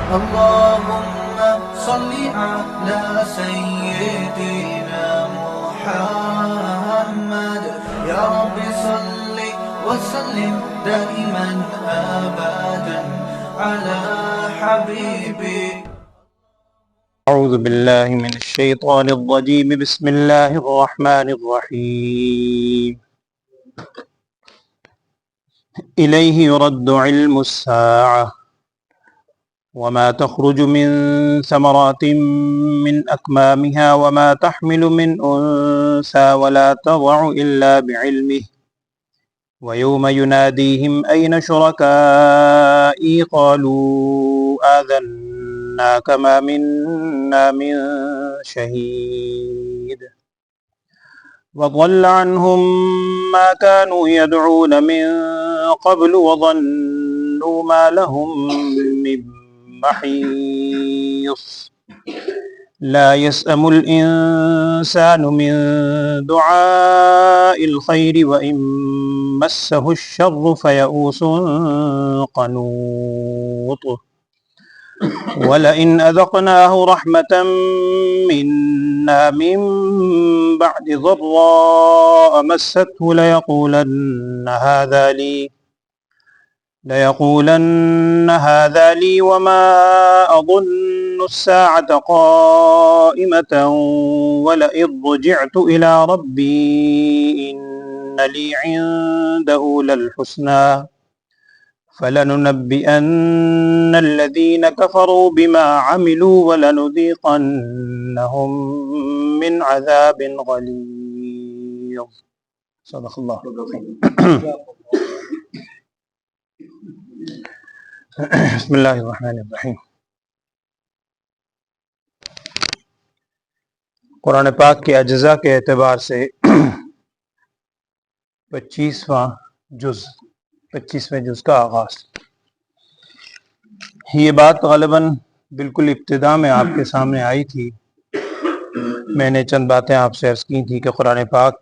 اللهم صل على سيدنا محمد يا رب صل وسلم دائما أبدا على حبيبك. أعوذ بالله من الشيطان الرجيم. بسم الله الرحمن الرحيم. إليه يرد علم الساعة وما تخرج من ثمرات من أكمامها وما تحمل من أنثى ولا تضع إلا بعلمه ويوم يناديهم أين شركائي قالوا آذناك ما منا من شهيد وضل عنهم ما كانوا يدعون من قبل وظنوا ما لهم من محيص. لا يسأم الإنسان من دعاء الخير وإن مسه الشر فيئوس قنوط. ولئن أذقناه رحمة منا من بعد ضراء مسته ليقولن هذا لي وما أظن الساعة قائمة ولئن رجعت إلى ربي إن لي عنده للحسنى فلننبئن الذين كفروا بما عملوا ولنذيقنهم من عذاب غليظ. صدق اللہ. بسم اللہ الرحمن الرحیم. قرآن پاک کے اجزاء کے اعتبار سے 25ویں جز کا آغاز. یہ بات غالباً بالکل ابتدا میں آپ کے سامنے آئی تھی. میں نے چند باتیں آپ سے عرض کی تھی کہ قرآن پاک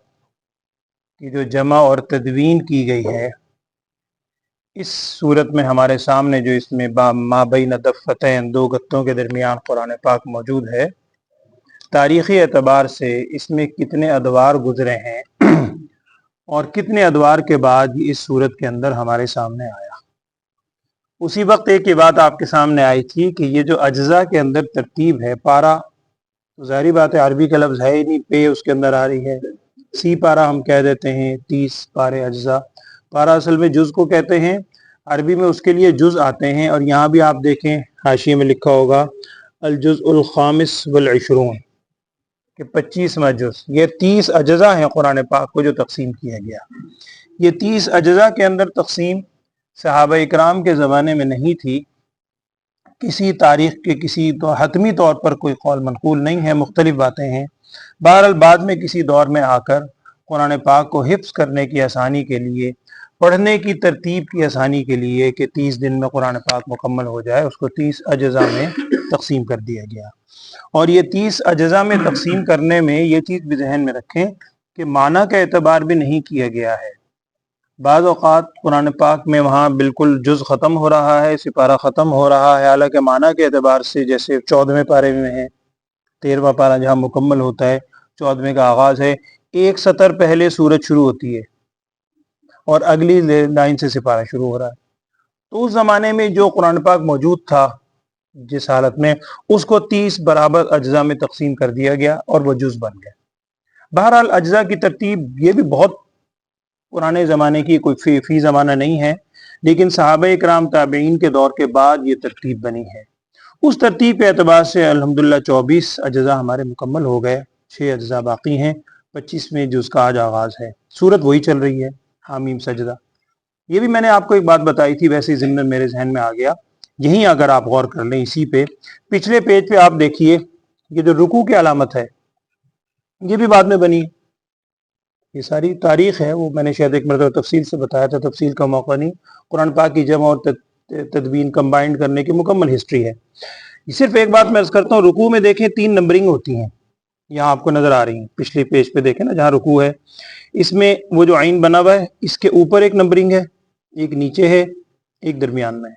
کی جو جمع اور تدوین کی گئی ہے اس صورت میں ہمارے سامنے جو اس میں ما بین دفتین دو گتوں کے درمیان قرآن پاک موجود ہے، تاریخی اعتبار سے اس میں کتنے ادوار گزرے ہیں اور کتنے ادوار کے بعد اس صورت کے اندر ہمارے سامنے آیا. اسی وقت ایک یہ بات آپ کے سامنے آئی تھی کہ یہ جو اجزاء کے اندر ترتیب ہے، پارا تو ظاہری بات ہے عربی کا لفظ ہے ہی نہیں، پے اس کے اندر آ رہی ہے. سی پارا ہم کہہ دیتے ہیں، 30 پارے اجزاء. پارا اصل میں جز کو کہتے ہیں، عربی میں اس کے لیے جز آتے ہیں. اور یہاں بھی آپ دیکھیں حاشیے میں لکھا ہوگا الجزء الخامس والعشرون کہ 25واں جز. یہ 30 اجزاء ہیں قرآن پاک کو جو تقسیم کیا گیا. یہ 30 اجزاء کے اندر تقسیم صحابہ اکرام کے زمانے میں نہیں تھی. کسی تاریخ کے کسی تو حتمی طور پر کوئی قول منقول نہیں ہے، مختلف باتیں ہیں. بہرحال بعد میں کسی دور میں آ کر قرآن پاک کو حفظ کرنے کی آسانی کے لیے، پڑھنے کی ترتیب کی آسانی کے لیے کہ 30 دن میں قرآن پاک مکمل ہو جائے، اس کو 30 اجزاء میں تقسیم کر دیا گیا. اور یہ 30 اجزاء میں تقسیم کرنے میں یہ چیز بھی ذہن میں رکھیں کہ معنی کا اعتبار بھی نہیں کیا گیا ہے. بعض اوقات قرآن پاک میں وہاں بالکل جز ختم ہو رہا ہے، سپارہ ختم ہو رہا ہے، حالانکہ معنی کے اعتبار سے جیسے 14ویں پارے میں ہے، 13واں پارہ جہاں مکمل ہوتا ہے، 14ویں کا آغاز ہے، ایک سطر پہلے سورج شروع ہوتی ہے اور اگلی لائن سے سپارہ شروع ہو رہا ہے. تو اس زمانے میں جو قرآن پاک موجود تھا جس حالت میں، اس کو 30 برابر اجزاء میں تقسیم کر دیا گیا اور وہ جز بن گیا. بہرحال اجزاء کی ترتیب یہ بھی بہت پرانے زمانے کی کوئی فی زمانہ نہیں ہے، لیکن صحابہ اکرام تابعین کے دور کے بعد یہ ترتیب بنی ہے. اس ترتیب کے اعتبار سے الحمدللہ 24 اجزاء ہمارے مکمل ہو گئے، 6 اجزاء باقی ہیں. 25ویں جز کا آج آغاز ہے. صورت وہی چل رہی ہے، حامیم سجدہ. یہ بھی میں نے آپ کو ایک بات بتائی تھی، ویسے ہی ضمن میرے ذہن میں آ گیا. یہیں اگر آپ غور کر لیں اسی پہ، پچھلے پیج پہ آپ دیکھیے یہ جو رکوع کی علامت ہے یہ بھی بعد میں بنی. یہ ساری تاریخ ہے، وہ میں نے شاید ایک مرتبہ تفصیل سے بتایا تھا، تفصیل کا موقع نہیں. قرآن پاک کی جمع اور تدوین کمبائنڈ کرنے کی مکمل ہسٹری ہے. صرف ایک بات میں عرض کرتا ہوں، رکوع میں دیکھیں 3 نمبرنگ ہوتی ہیں، یہاں آپ کو نظر آ رہی ہیں. پچھلے پیج پہ دیکھیں نا جہاں رکوع ہے، اس میں وہ جو عین بنا ہوا ہے اس کے اوپر ایک نمبرنگ ہے، ایک نیچے ہے، ایک درمیان میں ہے.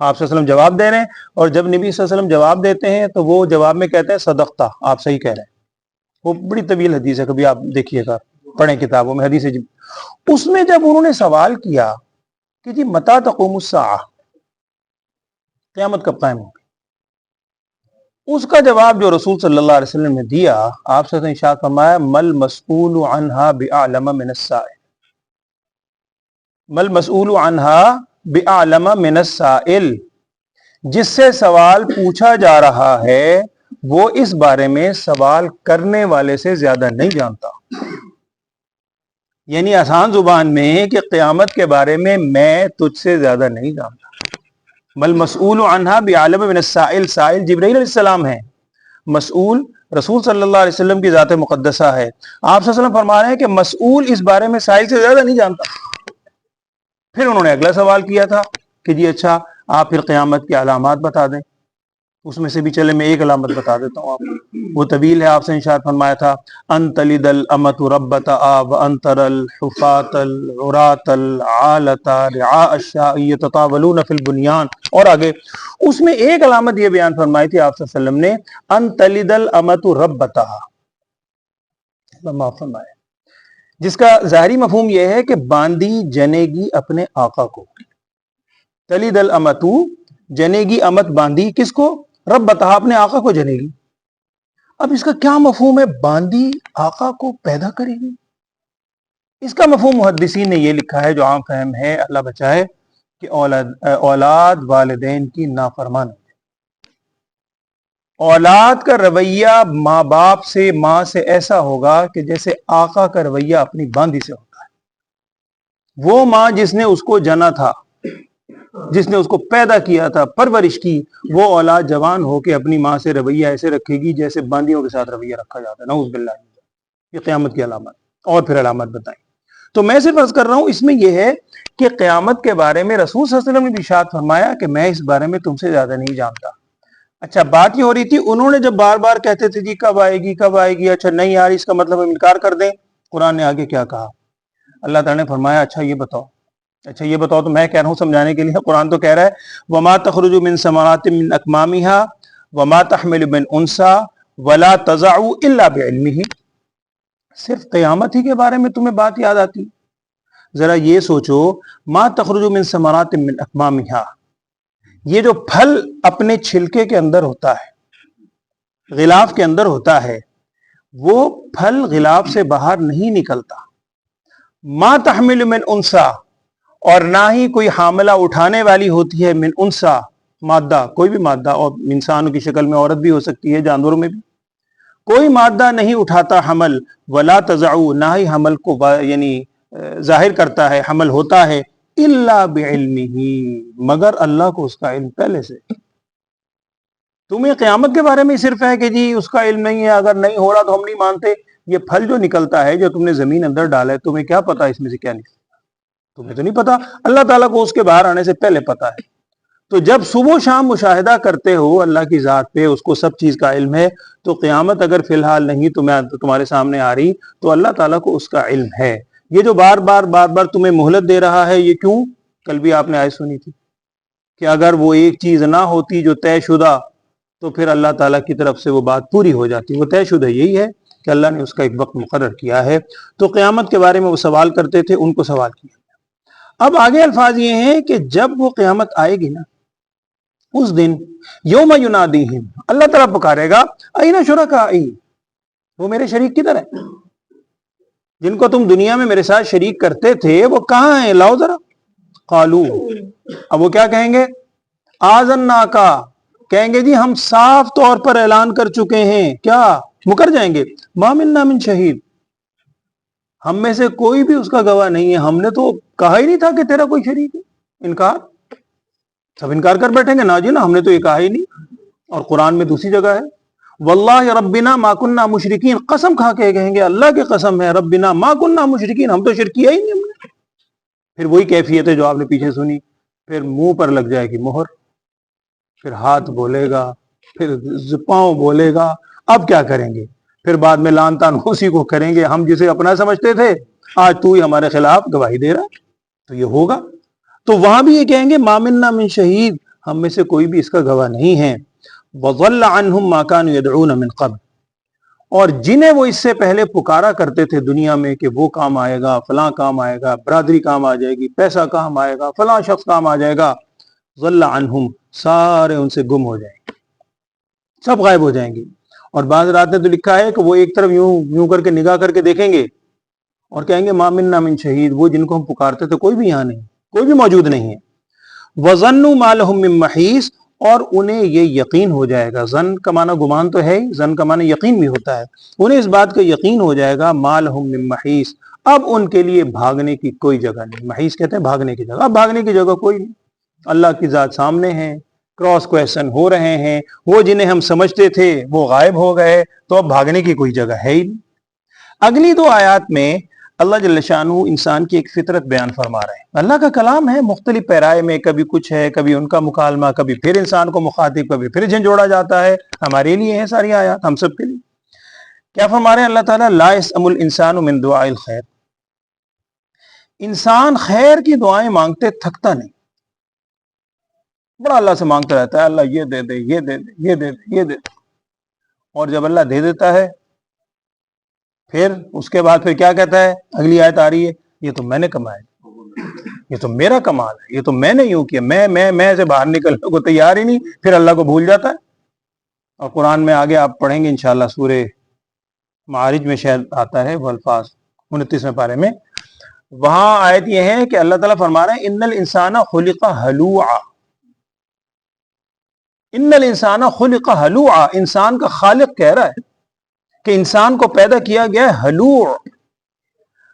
آپ صلی اللہ علیہ وسلم جواب دے رہے ہیں، اور جب نبی صلی اللہ علیہ وسلم جواب دیتے ہیں تو وہ جواب میں کہتے ہیں صدقتا، آپ صحیح کہہ رہے ہیں۔ وہ بڑی طویل حدیث ہے، کبھی آپ دیکھیے گا، پڑھیں کتابوں میں حدیث ہے۔ اس میں جب انہوں نے سوال کیا کہ جی متی تقوم الساعہ، قیامت کب قائم ہوگی، اس کا جواب جو رسول صلی اللہ علیہ وسلم نے دیا، آپ سے ارشاد فرمایا مل مسئول عنہا بعلم من السائل، مل مسئول عنہا بعلم من السائل، جس سے سوال پوچھا جا رہا ہے وہ اس بارے میں سوال کرنے والے سے زیادہ نہیں جانتا۔ یعنی آسان زبان میں کہ قیامت کے بارے میں تجھ سے زیادہ نہیں جانتا۔ مل مسئول عنہا بعلم من السائل، سائل جبرائیل علیہ السلام ہے، مسئول رسول صلی اللہ علیہ وسلم کی ذات مقدسہ ہے۔ آپ صلی اللہ علیہ وسلم فرما رہے ہیں کہ مسئول اس بارے میں سائل سے زیادہ نہیں جانتا۔ پھر انہوں نے اگلا سوال کیا تھا کہ جی اچھا آپ پھر قیامت کی علامات بتا دیں، اس میں سے بھی چلے میں ایک علامت بتا دیتا ہوں آپ کو، وہ طویل ہے۔ آپ سے ارشاد فرمایا تھا ان تلد الامۃ ربتها وان ترى الحفاة العراة العالة رعاء الشاء يتطاولون في البنيان، اور آگے اس میں ایک علامت یہ بیان فرمائی تھی آپ صلی اللہ علیہ وسلم نے، ان تلد الامۃ ربتها، فرمایا جس کا ظاہری مفہوم یہ ہے کہ باندی جنے گی اپنے آقا کو، تلد الامۃ جنے گی امت باندی کس کو، ربتہا اپنے آقا کو جنے گی۔ اب اس کا کیا مفہوم ہے، باندی آقا کو پیدا کرے گی؟ اس کا مفہوم محدثین نے یہ لکھا ہے جو عام فہم ہے، اللہ بچائے، کہ اولاد والدین کی نافرمان، اولاد کا رویہ ماں باپ سے، ماں سے ایسا ہوگا کہ جیسے آقا کا رویہ اپنی باندی سے ہوتا ہے۔ وہ ماں جس نے اس کو جنا تھا، جس نے اس کو پیدا کیا تھا، پرورش کی، وہ اولاد جوان ہو کے اپنی ماں سے رویہ ایسے رکھے گی جیسے باندیوں کے ساتھ رویہ رکھا جاتا ہے، نعوذ باللہ۔ یہ قیامت کی علامت، اور پھر علامت بتائیں۔ تو میں صرف عرض کر رہا ہوں، اس میں یہ ہے کہ قیامت کے بارے میں رسول صلی اللہ علیہ وسلم نے بھی ارشاد فرمایا کہ میں اس بارے میں تم سے زیادہ نہیں جانتا۔ اچھا بات یہ ہو رہی تھی، انہوں نے جب بار بار کہتے تھے جی کب آئے گی کب آئے گی، اچھا نہیں آ رہی، اس کا مطلب ہم انکار کر دیں، قرآن نے آگے کیا کہا، اللہ تعالیٰ نے فرمایا اچھا یہ بتاؤ، تو میں کہہ رہا ہوں سمجھانے کے لیے، قرآن تو کہہ رہا ہے وَمَا تَخْرُجُ مِن ثَمَرَاتٍ مِّنْ أَكْمَامِهَا وَمَا تَحْمِلُ مِنْ أُنثَىٰ وَلَا تَضَعُ إِلَّا بِعِلْمِهِ، صرف قیامت ہی کے بارے میں تمہیں بات یاد آتی؟ ذرا یہ سوچو، مَا تَخْرُجُ مِن ثَمَرَاتٍ مِّنْ أَكْمَامِهَا، یہ جو پھل اپنے چھلکے کے اندر ہوتا ہے، غلاف کے اندر ہوتا ہے، وہ پھل غلاف سے باہر نہیں نکلتا۔ مَا تَحْمِلُ مِنْ أُنثَىٰ، اور نہ ہی کوئی حاملہ اٹھانے والی ہوتی ہے، من انسا مادہ، کوئی بھی مادہ، اور انسانوں کی شکل میں عورت بھی ہو سکتی ہے، جانوروں میں بھی کوئی مادہ نہیں اٹھاتا حمل، ولا تضعو، نہ ہی حمل کو یعنی ظاہر کرتا ہے، حمل ہوتا ہے، الا بعلمہ، مگر اللہ کو اس کا علم پہلے سے۔ تمہیں قیامت کے بارے میں صرف ہے کہ جی اس کا علم نہیں ہے، اگر نہیں ہو رہا تو ہم نہیں مانتے۔ یہ پھل جو نکلتا ہے، جو تم نے زمین اندر ڈالا ہے، تمہیں کیا پتا اس میں سے کیا نکلتا؟ تمہیں تو نہیں پتا، اللہ تعالیٰ کو اس کے باہر آنے سے پہلے پتا ہے۔ تو جب صبح و شام مشاہدہ کرتے ہو اللہ کی ذات پہ، اس کو سب چیز کا علم ہے، تو قیامت اگر فی الحال نہیں تمہارے سامنے آ رہی تو اللہ تعالیٰ کو اس کا علم ہے۔ یہ جو بار بار تمہیں مہلت دے رہا ہے، یہ کیوں؟ کل بھی آپ نے آیت سنی تھی کہ اگر وہ ایک چیز نہ ہوتی جو طے شدہ، تو پھر اللہ تعالیٰ کی طرف سے وہ بات پوری ہو جاتی۔ وہ طے شدہ یہی ہے کہ اللہ نے اس کا ایک وقت مقرر کیا ہے۔ تو قیامت کے بارے میں وہ سوال کرتے تھے، ان کو سوال کیا۔ اب آگے الفاظ یہ ہیں کہ جب وہ قیامت آئے گی نا، اس دن یوم ینادیہم، اللہ تعالیٰ پکارے گا این شرکائی، وہ میرے شریک کدھر ہیں، جن کو تم دنیا میں میرے ساتھ شریک کرتے تھے، وہ کہاں ہیں، لاؤ ذرا۔ قالو، اب وہ کیا کہیں گے؟ آذناکا، کہیں گے جی ہم صاف طور پر اعلان کر چکے ہیں، کیا مکر جائیں گے، ما منا من شہید، ہم میں سے کوئی بھی اس کا گواہ نہیں ہے، ہم نے تو کہا ہی نہیں تھا کہ تیرا کوئی شریک ہے۔ انکار، سب انکار کر بیٹھیں گے، نا جی نا، ہم نے تو یہ کہا ہی نہیں۔ اور قرآن میں دوسری جگہ ہے واللہ ربنا ما کننا مشرکین، قسم کھا کے کہیں گے اللہ کی قسم ہے، ربنا ما کننا مشرکین، ہم تو شرک کیا ہی نہیں ہم نے۔ پھر وہی کیفیت ہے جو آپ نے پیچھے سنی، پھر منہ پر لگ جائے گی مہر، پھر ہاتھ بولے گا، پھر پاؤں بولے گا، اب کیا کریں گے؟ پھر بعد میں لان تان اسی کو کریں گے، ہم جسے اپنا سمجھتے تھے آج تو ہی ہمارے خلاف گواہی دے رہا ہے، تو یہ ہوگا۔ تو وہاں بھی یہ کہیں گے ما منا من شہید، ہم میں سے کوئی بھی اس کا گواہ نہیں ہے. وَضَلَّ عَنْهُمْ مَا كَانُوا يَدْعُونَ مِنْ قَبْلِ، اور جنہیں وہ اس سے پہلے پکارا کرتے تھے دنیا میں کہ وہ کام آئے گا، فلاں کام آئے گا، برادری کام آ جائے گی، پیسہ کام آئے گا، فلاں شخص کام آ جائے گا، ضل عنہم، سارے ان سے گم ہو جائیں گے، سب غائب ہو جائیں گے. اور بعض رات نے تو لکھا ہے کہ وہ ایک طرف یوں کر کے نگاہ کر کے دیکھیں گے اور کہیں گے ما منا من شہید، وہ جن کو ہم پکارتے تھے کوئی بھی یہاں نہیں، کوئی بھی موجود نہیں ہے. وظنوا ما لهم من محیص، اور انہیں یہ یقین ہو جائے گا، ظن کا معنی گمان تو ہے ہی، ظن کا معنی یقین بھی ہوتا ہے، انہیں اس بات کا یقین ہو جائے گا ما لهم من محیص، اب ان کے لیے بھاگنے کی کوئی جگہ نہیں. محیص کہتے ہیں بھاگنے کی جگہ، اب بھاگنے کی جگہ کوئی نہیں. اللہ کی ذات سامنے ہے، کراس کویشچن ہو رہے ہیں، وہ جنہیں ہم سمجھتے تھے وہ غائب ہو گئے، تو اب بھاگنے کی کوئی جگہ ہے ہی نہیں. اگلی دو آیات میں اللہ جل شانہ انسان کی ایک فطرت بیان فرما رہے ہیں. اللہ کا کلام ہے مختلف پیرائے میں، کبھی کچھ ہے، کبھی ان کا مکالمہ، کبھی پھر انسان کو مخاطب، کبھی پھر جھنجھوڑا جاتا ہے. ہمارے لیے ہیں ساری آیات، ہم سب کے لیے. کیا فرما رہے ہیں اللہ تعالیٰ؟ لا یسأم الانسان من دعاء الخیر، انسان خیر کی دعائیں مانگتے تھکتا نہیں، بڑا اللہ سے مانگتا رہتا ہے، اللہ یہ دے دے، یہ دے دے، یہ دے دے، یہ دے دے. اور جب اللہ دے دیتا ہے پھر اس کے بعد پھر کیا کہتا ہے؟ اگلی آیت آ رہی ہے، یہ تو میں نے کمایا، یہ تو میرا کمال ہے، یہ تو میں نے یوں کیا، میں سے باہر نکلنے کو تیار ہی نہیں، پھر اللہ کو بھول جاتا ہے. اور قرآن میں آگے آپ پڑھیں گے انشاءاللہ سورہ معارج میں شاید آتا ہے وہ الفاظ 29ویں پارے میں، وہاں آیت یہ ہے کہ اللہ تعالیٰ فرما رہے ہیں ان الانسان خلق ہلوعا، ان الانسان خلق ہلوعا، انسان کا خالق کہہ رہا ہے کہ انسان کو پیدا کیا گیا ہے ہلوع.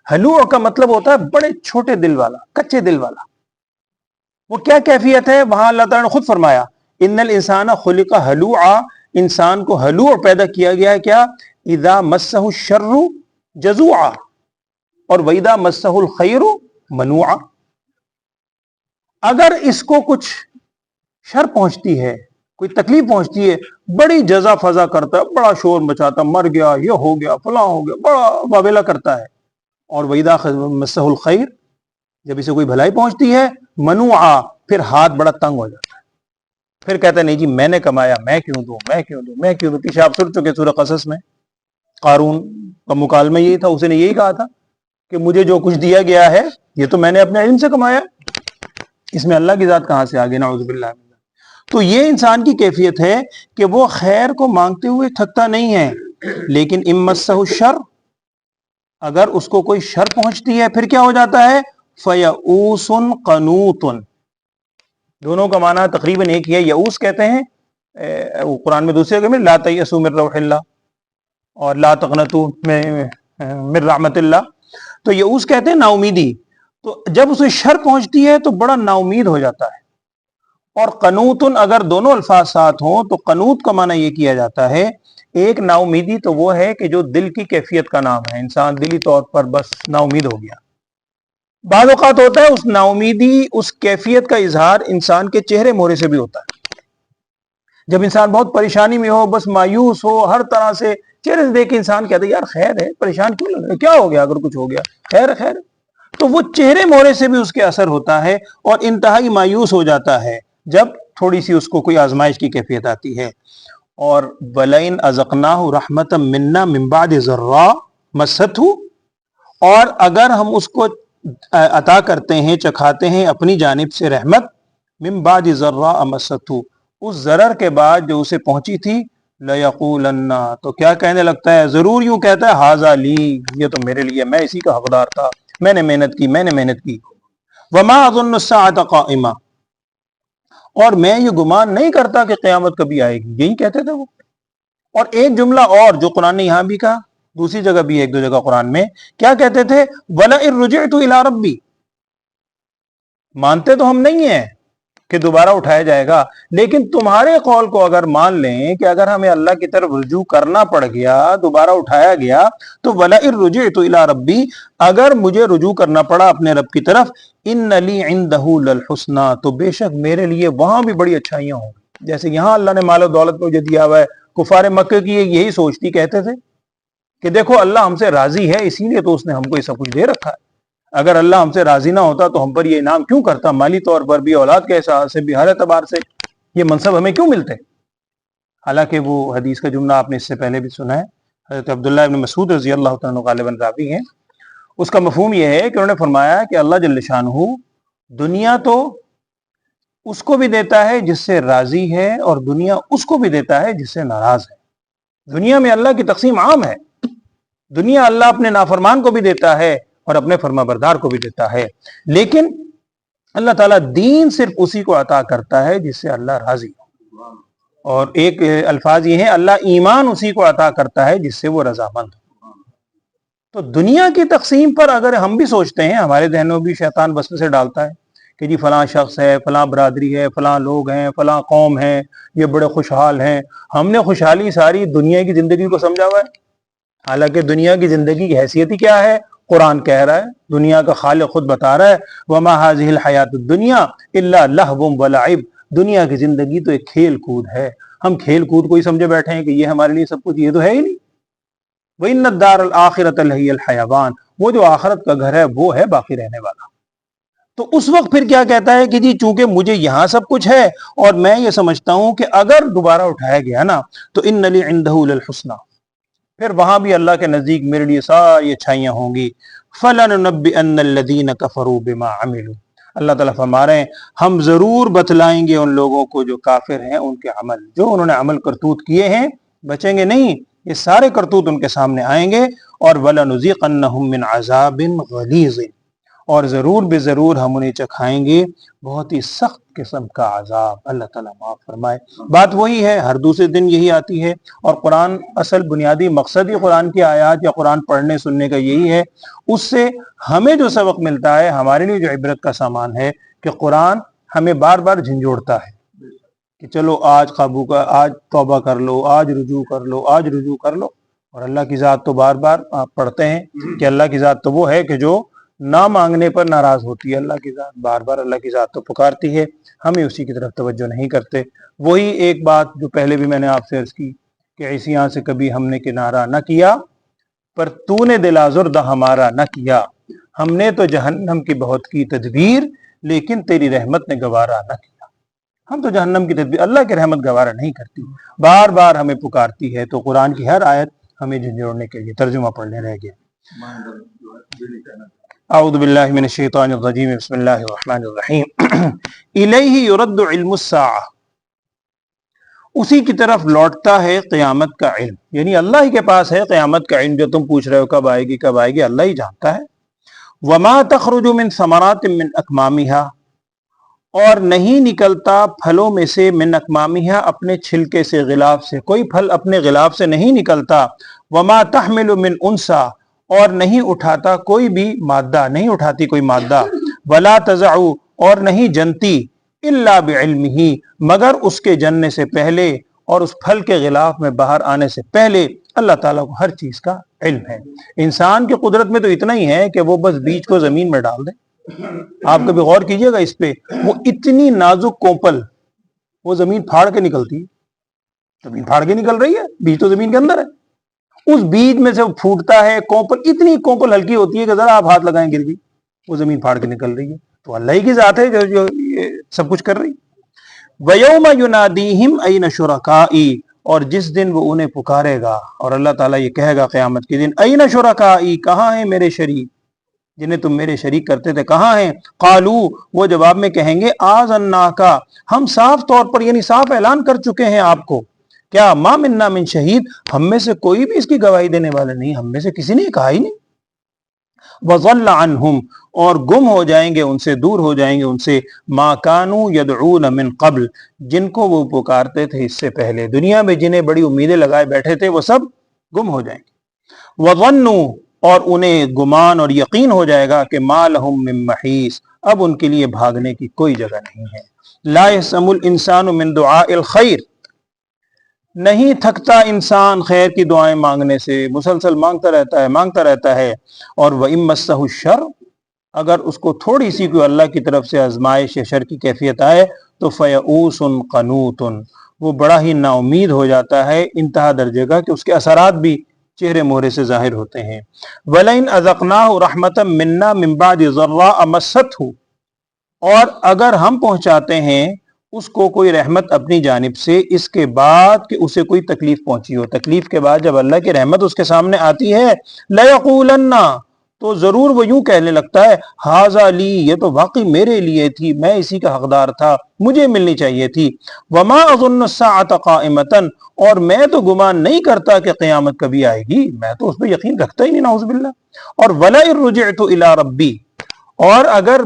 ہلوع کا مطلب ہوتا ہے بڑے چھوٹے دل والا، کچے دل والا. وہ کیا کیفیت ہے؟ وہاں اللہ تعالیٰ نے خود فرمایا ان الانسان خلق ہلوعا، انسان کو ہلوع پیدا کیا گیا ہے. کیا؟ اذا مسہ الشر جزوعا، اور واذا مسہ الخیر منوعا. اگر اس کو کچھ شر پہنچتی ہے، کوئی تکلیف پہنچتی ہے، بڑی جزا فضا کرتا ہے، بڑا شور مچاتا، مر گیا، یہ ہو گیا، فلاں ہو گیا، بڑا واویلا کرتا ہے. اور وَإِذَا مَسَّهُ الْخَيْرُ، جب اسے کوئی بھلائی پہنچتی ہے، منوعا، پھر ہاتھ بڑا تنگ ہو جاتا ہے، پھر کہتا ہے نہیں جی میں نے کمایا، میں کیوں دوں، میں کیوں دوں، میں کیوں دوں. پیچھے آپ سن چکے سورہ قصص میں قارون کا مکالمہ یہی تھا، اسے نے یہی کہا تھا کہ مجھے جو کچھ دیا گیا ہے یہ تو میں نے اپنے علم سے کمایا، اس میں اللہ کی ذات کہاں سے آگے، نعوذ باللہ. تو یہ انسان کی کیفیت ہے کہ وہ خیر کو مانگتے ہوئے تھکتا نہیں ہے، لیکن امسہ الشر، اگر اس کو کوئی شر پہنچتی ہے پھر کیا ہو جاتا ہے؟ فیئوس قنوط. دونوں کا معنی تقریباً ایک ہی ہے. یئوس کہتے ہیں قرآن میں دوسرے جگہ میں لا تیأسوا من روح اللہ اور لا تقنطوا من رحمت اللہ. تو یئوس کہتے ہیں نا امیدی. تو جب اسے شر پہنچتی ہے تو بڑا نا امید ہو جاتا ہے. اور قنوتن اگر دونوں الفاظ ساتھ ہوں تو قنوت کا معنی یہ کیا جاتا ہے، ایک نا امیدی تو وہ ہے کہ جو دل کی کیفیت کا نام ہے، انسان دلی طور پر بس نا امید ہو گیا. بعض اوقات ہوتا ہے اس نا امیدی، اس کیفیت کا اظہار انسان کے چہرے مہرے سے بھی ہوتا ہے. جب انسان بہت پریشانی میں ہو، بس مایوس ہو، ہر طرح سے چہرے سے دیکھ کے انسان کہتا ہے یار خیر ہے، پریشان کیوں لگ رہا ہے، کیا ہو گیا، اگر کچھ ہو گیا خیر خیر. تو وہ چہرے مہرے سے بھی اس کے اثر ہوتا ہے اور انتہائی مایوس ہو جاتا ہے جب تھوڑی سی اس کو کوئی آزمائش کی کیفیت آتی ہے. اور وَلَئِنْ أَذَقْنَاهُ رَحْمَةً مِنَّا مِنْ بَعْدِ ضَرَّاءٍ مَسَّتْهُ، اور اگر ہم اس کو عطا کرتے ہیں، چکھاتے ہیں اپنی جانب سے رحمت، مِنْ بَعْدِ ضَرَّاءَ مَسَّتْهُ، اس ضرر کے بعد جو اسے پہنچی تھی، لَيَقُولَنَّ، تو کیا کہنے لگتا ہے؟ ضرور یوں کہتا ہے هَذَا لِي، یہ تو میرے لیے، میں اسی کا حقدار تھا، میں نے محنت کی، میں نے محنت کی. وَمَا أَظُنُّ السَّاعَةَ قَائِمَةً، اور میں یہ گمان نہیں کرتا کہ قیامت کبھی آئے گی، یہی کہتے تھے وہ. اور ایک جملہ اور جو قرآن نے یہاں بھی کہا، دوسری جگہ بھی ایک دو جگہ قرآن میں، کیا کہتے تھے؟ وَلَئِن رُجِعْتُ إِلَىٰ رَبِّي، مانتے تو ہم نہیں ہیں کہ دوبارہ اٹھایا جائے گا، لیکن تمہارے قول کو اگر مان لیں کہ اگر ہمیں اللہ کی طرف رجوع کرنا پڑ گیا، دوبارہ اٹھایا گیا، تو وَلَئِن رُجِعْتُ إِلَىٰ رَبِّي، اگر مجھے رجوع کرنا پڑا اپنے رب کی طرف، إِنَّ لِي عِندَهُ لَلْحُسْنَىٰ، تو بے شک میرے لیے وہاں بھی بڑی اچھائیاں ہوں گی. جیسے یہاں اللہ نے مال و دولت مجھے دیا ہوا ہے، کفار مکہ کی یہی سوچتی، کہتے تھے کہ دیکھو اللہ ہم سے راضی ہے، اسی لیے تو اس نے ہم کو یہ سب کچھ دے رکھا ہے، اگر اللہ ہم سے راضی نہ ہوتا تو ہم پر یہ انعام کیوں کرتا، مالی طور پر بھی، اولاد کے حساب سے بھی، ہر اعتبار سے. یہ منصب ہمیں کیوں ملتے؟ حالانکہ وہ حدیث کا جملہ آپ نے اس سے پہلے بھی سنا ہے، حضرت عبداللہ ابن مسعود رضی اللہ تعالیٰ عنہ غالباً راوی ہیں، اس کا مفہوم یہ ہے کہ انہوں نے فرمایا کہ اللہ جل شانہ دنیا تو اس کو بھی دیتا ہے جس سے راضی ہے، اور دنیا اس کو بھی دیتا ہے جس سے ناراض ہے۔ دنیا میں اللہ کی تقسیم عام ہے، دنیا اللہ اپنے نافرمان کو بھی دیتا ہے اور اپنے فرما بردار کو بھی دیتا ہے، لیکن اللہ تعالیٰ دین صرف اسی کو عطا کرتا ہے جس سے اللہ راضی ہو، اور ایک الفاظ یہ ہیں اللہ ایمان اسی کو عطا کرتا ہے جس سے وہ رضامند ہو۔ تو دنیا کی تقسیم پر اگر ہم بھی سوچتے ہیں، ہمارے ذہنوں بھی شیطان وسوسے سے ڈالتا ہے کہ جی فلاں شخص ہے، فلاں برادری ہے، فلاں لوگ ہیں، فلاں قوم ہے، یہ بڑے خوشحال ہیں، ہم نے خوشحالی ساری دنیا کی زندگی کو سمجھا ہوا ہے، حالانکہ دنیا کی زندگی کی حیثیت ہی کیا ہے؟ قرآن کہہ رہا ہے، دنیا کا خالق خود بتا رہا ہے وَمَا هَذِهِ الْحَيَاةُ الدُّنْيَا إِلَّا لَهْوٌ وَلَعِبٌ، دنیا کی زندگی تو ایک کھیل کود ہے، ہم کھیل کود کو ہی سمجھے بیٹھے ہیں کہ یہ ہمارے لیے سب کچھ، یہ تو ہے ہی نہیں۔ وَإِنَّ الدَّارَ الْآخِرَةَ لَهِيَ الْحَيَوَانُ، وہ جو آخرت کا گھر ہے وہ ہے باقی رہنے والا۔ تو اس وقت پھر کیا کہتا ہے کہ جی چونکہ مجھے یہاں سب کچھ ہے اور میں یہ سمجھتا ہوں کہ اگر دوبارہ اٹھایا گیا نا تو إِنَّ لِي عِندَهُ لَلْحُسْنَى، پھر وہاں بھی اللہ کے نزدیک میرے لیے ساری اچھائیاں ہوں گی۔ فَلَنُنَبِّئَنَّ الَّذِينَ كَفَرُوا بِمَا عَمِلُوا، اللہ تعالیٰ فرما رہے ہیں ہم ضرور بتلائیں گے ان لوگوں کو جو کافر ہیں ان کے عمل، جو انہوں نے عمل کرتوت کیے ہیں، بچیں گے نہیں، یہ سارے کرتوت ان کے سامنے آئیں گے۔ اور وَلَنُذِيقَنَّهُم مِّنْ عَذَابٍ غَلِيظٍ، اور ضرور بے ضرور ہم انہیں چکھائیں گے بہت ہی سخت قسم کا عذاب۔ اللہ تعالیٰ معاف فرمائے۔ بات وہی ہے، ہر دوسرے دن یہی آتی ہے، اور قرآن اصل بنیادی مقصد ہی قرآن کی آیات یا قرآن پڑھنے سننے کا یہی ہے۔ اس سے ہمیں جو سبق ملتا ہے، ہمارے لیے جو عبرت کا سامان ہے کہ قرآن ہمیں بار بار جھنجھوڑتا ہے کہ چلو آج قابو کا، آج توبہ کر لو، آج رجوع کر لو، آج رجوع کر لو۔ اور اللہ کی ذات تو بار بار آپ پڑھتے ہیں کہ اللہ کی ذات تو وہ ہے کہ جو نہ مانگنے پر ناراض ہوتی ہے، اللہ کی ذات بار بار اللہ کی ذات تو پکارتی ہے، ہمیں اسی کی طرف توجہ نہیں کرتے۔ وہی ایک بات جو پہلے بھی میں نے آپ سے عرض کی کہ عیسیاں سے کبھی ہم نے کنارہ نہ کیا، پر تو نے دل آزردہ ہمارا نہ کیا، ہم نے تو جہنم کی بہت کی تدبیر، لیکن تیری رحمت نے گوارا نہ کیا۔ ہم تو جہنم کی تدبیر، اللہ کی رحمت گوارا نہیں کرتی، بار بار ہمیں پکارتی ہے۔ تو قرآن کی ہر آیت ہمیں جھنجھوڑنے کے لیے، ترجمہ پڑھنے رہ گیا۔ اعوذ باللہ من الشیطان الرجیم، بسم اللہ الرحمن الرحیم۔ الیہ یرد علم الساعہ، اسی کی طرف لوٹتا ہے قیامت کا علم، یعنی اللہ ہی کے پاس ہے قیامت کا علم، جو تم پوچھ رہے ہو کب آئے گی کب آئے گی، اللہ ہی جانتا ہے۔ وما تخرج من ثمرات من اکمامہا، اور نہیں نکلتا پھلوں میں سے، من اکمامہا اپنے چھلکے سے، غلاف سے، کوئی پھل اپنے غلاف سے نہیں نکلتا۔ وما تحمل من انثی، اور نہیں اٹھاتا کوئی بھی مادہ، نہیں اٹھاتی کوئی مادہ۔ ولا تضع، اور نہیں جنتی، الا بعلمہ، مگر اس کے جننے سے پہلے اور اس پھل کے غلاف میں باہر آنے سے پہلے اللہ تعالیٰ کو ہر چیز کا علم ہے۔ انسان کی قدرت میں تو اتنا ہی ہے کہ وہ بس بیج کو زمین میں ڈال دے۔ آپ کبھی غور کیجئے گا اس پہ، وہ اتنی نازک کوپل وہ زمین پھاڑ کے نکلتی ہے، زمین پھاڑ کے نکل رہی ہے، بیج تو زمین کے اندر ہے، اس بیج میں سے وہ پھوٹتا ہے کوپل، اتنی کوپل ہلکی ہوتی ہے کہ ذرا آپ ہاتھ لگائیں گر گئی، وہ زمین پھاڑ کے نکل رہی ہے۔ تو اللہ ہی کی ذات ہے جو یہ سب کچھ کر رہی۔ وَيَوْمَ يُنَادِيهِمْ أَيْنَ شُرَكَائِي، اور جس دن وہ انہیں پکارے گا، اور اللہ تعالیٰ یہ کہے گا قیامت کے دن، أَيْنَ شُرَكَائِي، کہاں ہیں میرے شریک جنہیں تم میرے شریک کرتے تھے، کہاں ہیں؟ قالوا، وہ جواب میں کہیں گے آذناکا، ہم صاف طور پر یعنی صاف اعلان کر چکے ہیں آپ کو، کیا ما منا من شہید، ہم میں سے کوئی بھی اس کی گواہی دینے والا نہیں، ہم میں سے کسی نے کہا ہی نہیں۔ وَضَلَّ عَنْهُمْ، اور گم ہو جائیں گے ان سے، دور ہو جائیں گے ان سے، مَا كَانُوا يَدْعُونَ مِن قَبْلِ، جن کو وہ پکارتے تھے اس سے پہلے، دنیا میں جنہیں بڑی امیدیں لگائے بیٹھے تھے وہ سب گم ہو جائیں گے۔ وَظَنُّوا، اور انہیں گمان اور یقین ہو جائے گا کہ مَا لَهُم مِّن مَحِيصٍ، اب ان کے لیے بھاگنے کی کوئی جگہ نہیں ہے۔ لَا يَسْأَمُ الْإِنسَانُ مِن دُعَاءِ الْخَيْرِ، نہیں تھکتا انسان خیر کی دعائیں مانگنے سے، مسلسل مانگتا رہتا ہے۔ اور وَإِن مَسَّهُ الشَّرُّ، اگر اس کو تھوڑی سی کوئی اللہ کی طرف سے آزمائش یا شر کی کیفیت آئے تو فَيَئُوسٌ قَنُوطٌ، وہ بڑا ہی نا امید ہو جاتا ہے انتہا درجے کا، کہ اس کے اثرات بھی چہرے مہرے سے ظاہر ہوتے ہیں۔ وَلَئِنْ أَذَقْنَاهُ رَحْمَةً مِنَّا مِن بَعْدِ ضَرَّاءَ مَسَّتْهُ، اور اگر ہم پہنچاتے ہیں اس کو کوئی رحمت اپنی جانب سے اس کے بعد کہ اسے کوئی تکلیف پہنچی ہو، تکلیف کے بعد جب اللہ کی رحمت اس کے سامنے آتی ہے لَيَقُولَنَّ، تو ضرور وہ یوں کہنے لگتا ہے ہَذَا لِی، یہ تو واقعی میرے لیے تھی، میں اسی کا حقدار تھا، مجھے ملنی چاہیے تھی۔ وَمَا أَظُنُّ السَّاعَةَ قَائِمَةً، اور میں تو گمان نہیں کرتا کہ قیامت کبھی آئے گی، میں تو اس پہ یقین رکھتا ہی نہیں، نعوذ باللہ۔ اور وَلَئِن رُجِعْتُ إِلَىٰ رَبِّي، اور اگر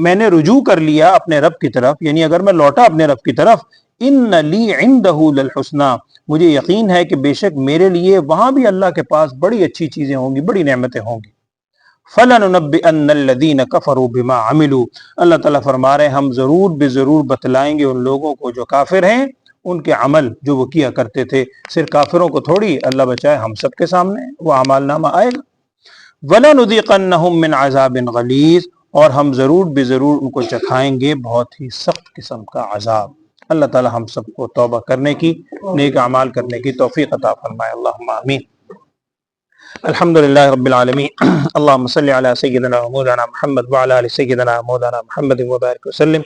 میں نے رجوع کر لیا اپنے رب کی طرف، یعنی اگر میں لوٹا اپنے رب کی طرف، ان لی عنده للحسنى، مجھے یقین ہے کہ بے شک میرے لیے وہاں بھی اللہ کے پاس بڑی اچھی چیزیں ہوں گی، بڑی نعمتیں ہوں گی۔ فَلَنُنَبِّئَنَّ الَّذِينَ كَفَرُوا بِمَا عَمِلُوا، اللہ تعالیٰ فرما رہے ہیں ہم ضرور بے ضرور بتلائیں گے ان لوگوں کو جو کافر ہیں، ان کے عمل جو وہ کیا کرتے تھے۔ صرف کافروں کو تھوڑی، اللہ بچائے، ہم سب کے سامنے وہ اعمال نامہ آئے گا۔ وَلَنُذِيقَنَّهُم مِّنْ عَذَابٍ غَلِيظٍ، اور ہم ضرور بے ضرور ان کو چکھائیں گے بہت ہی سخت قسم کا عذاب۔ اللہ تعالیٰ ہم سب کو توبہ کرنے کی، نیک اعمال کرنے کی توفیق عطا فرمائے، اللہم آمین۔ الحمدللہ رب العالمین، اللہم صلی علی سیدنا و مولانا محمد وعلی آل سیدنا و مولانا محمد وبارک وسلم۔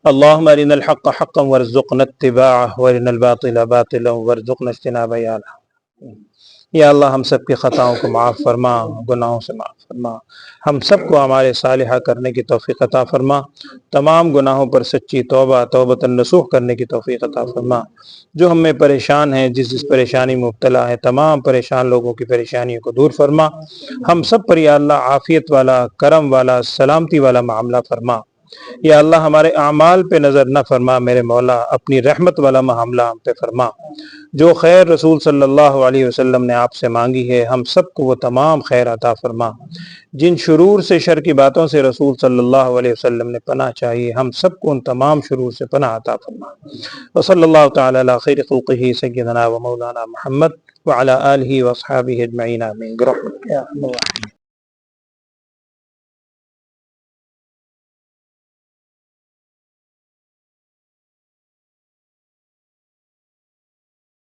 اللہم ارنا الحق حقا وارزقنا اتباعہ وارنا الباطل باطلا وارزقنا اجتنابہ۔ یا اللہ ہم سب کی خطاؤں کو معاف فرما، گناہوں سے معاف فرما، ہم سب کو اعمال صالحہ کرنے کی توفیق عطا فرما، تمام گناہوں پر سچی توبہ توبۃ نصوح کرنے کی توفیق عطا فرما۔ جو ہم میں پریشان ہیں، جس پریشانی میں مبتلا ہے، تمام پریشان لوگوں کی پریشانیوں کو دور فرما۔ ہم سب پر یا اللہ عافیت والا، کرم والا، سلامتی والا معاملہ فرما۔ یا اللہ ہمارے اعمال پہ نظر نہ فرما میرے مولا، اپنی رحمت والا معاملہ ہم پہ فرما۔ جو خیر رسول صلی اللہ علیہ وسلم نے آپ سے مانگی ہے، ہم سب کو وہ تمام خیر عطا فرما۔ جن شرور سے، شر کی باتوں سے رسول صلی اللہ علیہ وسلم نے پناہ چاہیے، ہم سب کو ان تمام شرور سے پناہ عطا فرما۔ وصلی اللہ تعالی علی خیر خلقہ سیدنا و مولانا محمد وعلی آلہ واصحابہ اجمعین، آمین برحمتک یا ارحم الراحمین۔